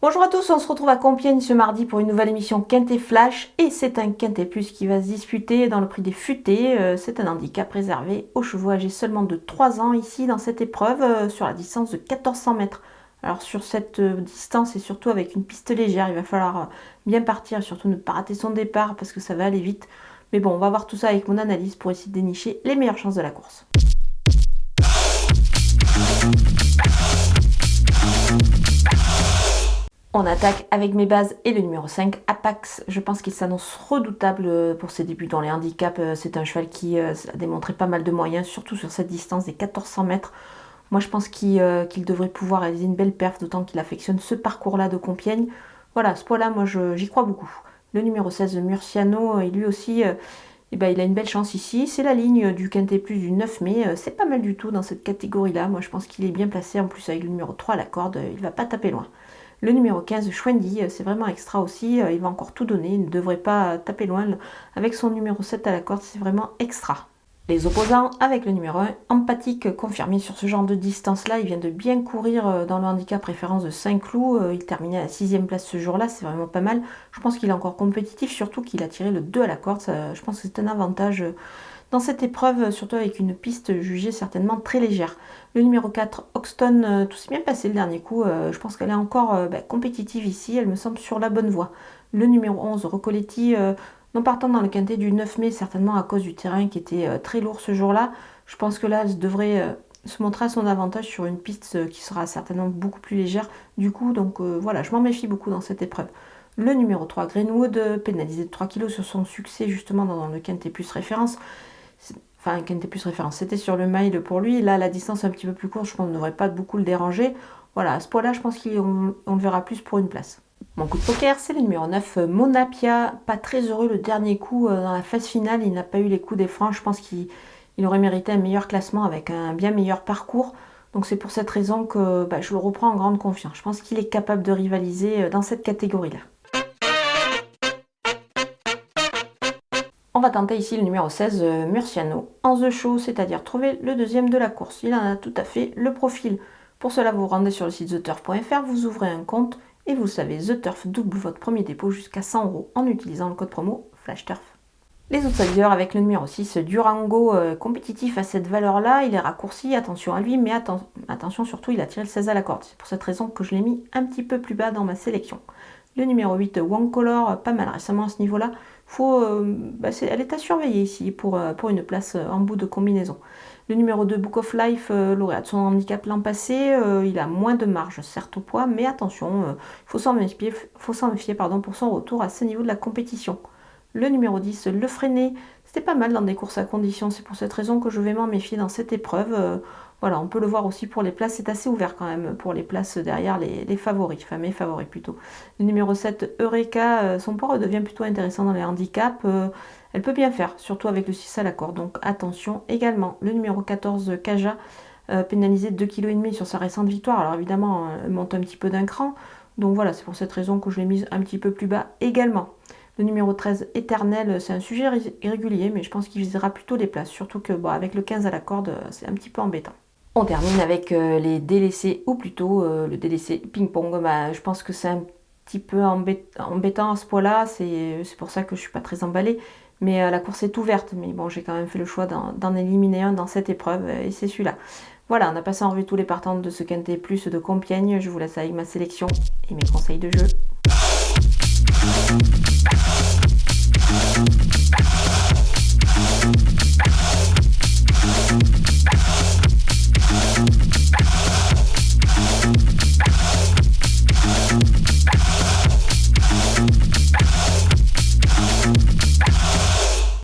Bonjour à tous, on se retrouve à Compiègne ce mardi pour une nouvelle émission Quintet Flash et c'est un Quintet Plus qui va se disputer dans le prix des futés. C'est un handicap réservé aux chevaux âgés seulement de 3 ans ici dans cette épreuve sur la distance de 1400 mètres. Alors sur cette distance et surtout avec une piste légère, il va falloir bien partir et surtout ne pas rater son départ parce que ça va aller vite. Mais bon, on va voir tout ça avec mon analyse pour essayer de dénicher les meilleures chances de la course. On attaque avec mes bases et le numéro 5, Apax. Je pense qu'il s'annonce redoutable pour ses débuts dans les handicaps. C'est un cheval qui a démontré pas mal de moyens, surtout sur cette distance des 1400 mètres. Moi, je pense qu'il devrait pouvoir réaliser une belle perf, d'autant qu'il affectionne ce parcours-là de Compiègne. Voilà, ce poids-là, moi, j'y crois beaucoup. Le numéro 16, Murciano, et lui aussi, il a une belle chance ici. C'est la ligne du Quintet Plus du 9 mai. C'est pas mal du tout dans cette catégorie-là. Moi, je pense qu'il est bien placé. En plus, avec le numéro 3 à la corde, il va pas taper loin. Le numéro 15, Schwendy, c'est vraiment extra aussi, il va encore tout donner, il ne devrait pas taper loin. Avec son numéro 7 à la corde, c'est vraiment extra. Les opposants, avec le numéro 1, Empathique, confirmé sur ce genre de distance-là, il vient de bien courir dans le handicap référence de Saint-Cloud, il terminait à la 6e place ce jour-là, c'est vraiment pas mal. Je pense qu'il est encore compétitif, surtout qu'il a tiré le 2 à la corde, je pense que c'est un avantage dans cette épreuve, surtout avec une piste jugée certainement très légère. Le numéro 4, Hoxton, tout s'est bien passé le dernier coup. Je pense qu'elle est encore compétitive ici. Elle me semble sur la bonne voie. Le numéro 11, Recoletti, non partant dans le quintet du 9 mai, certainement à cause du terrain qui était très lourd ce jour-là. Je pense que là, elle devrait se montrer à son avantage sur une piste qui sera certainement beaucoup plus légère. Du coup, donc voilà, je m'en méfie beaucoup dans cette épreuve. Le numéro 3, Greenwood, pénalisé de 3 kg sur son succès justement dans le quintet plus référence. Enfin, Quintet Plus référence, c'était sur le mile pour lui. Là, la distance est un petit peu plus courte, je pense qu'on ne devrait pas beaucoup le déranger. Voilà, à ce point-là, je pense qu'on le verra plus pour une place. Mon coup de poker, c'est le numéro 9, Monapia. Pas très heureux le dernier coup dans la phase finale. Il n'a pas eu les coups des francs. Je pense qu'il aurait mérité un meilleur classement avec un bien meilleur parcours. Donc c'est pour cette raison que je le reprends en grande confiance. Je pense qu'il est capable de rivaliser dans cette catégorie-là. On va tenter ici le numéro 16, Murciano, en The Show, c'est-à-dire trouver le deuxième de la course. Il en a tout à fait le profil. Pour cela, vous vous rendez sur le site theturf.fr, vous ouvrez un compte et vous savez, The Turf double votre premier dépôt jusqu'à 100 € en utilisant le code promo FlashTurf. Les outsiders avec le numéro 6, Durango, compétitif à cette valeur-là, il est raccourci, attention à lui, mais attention surtout, il a tiré le 16 à la corde. C'est pour cette raison que je l'ai mis un petit peu plus bas dans ma sélection. Le numéro 8, One Color, pas mal récemment à ce niveau-là. Elle est à surveiller ici pour une place en bout de combinaison. Le numéro 2, Book of Life, lauréat de son handicap l'an passé, il a moins de marge, certes au poids, mais attention, il faut s'en méfier pour son retour à ce niveau de la compétition. Le numéro 10, Le Freiné, c'était pas mal dans des courses à conditions, c'est pour cette raison que je vais m'en méfier dans cette épreuve. Voilà, on peut le voir aussi pour les places, c'est assez ouvert quand même pour les places derrière les favoris, enfin mes favoris plutôt. Le numéro 7, Eureka, son poids redevient plutôt intéressant dans les handicaps, elle peut bien faire, surtout avec le 6 à la corde, donc attention également. Le numéro 14, Kaja, pénalisé de 2,5 kg sur sa récente victoire, alors évidemment, elle monte un petit peu d'un cran, donc voilà, c'est pour cette raison que je l'ai mise un petit peu plus bas également. Le numéro 13, Éternel, c'est un sujet irrégulier, mais je pense qu'il visera plutôt les places, surtout que avec le 15 à la corde, c'est un petit peu embêtant. On termine avec les délaissés, ou plutôt le délaissé ping-pong. Je pense que c'est un petit peu embêtant à ce poids-là, c'est pour ça que je ne suis pas très emballée. Mais la course est ouverte, mais bon, j'ai quand même fait le choix d'en éliminer un dans cette épreuve, et c'est celui-là. Voilà, on a passé en revue tous les partants de ce Quintet Plus de Compiègne. Je vous laisse avec ma sélection et mes conseils de jeu.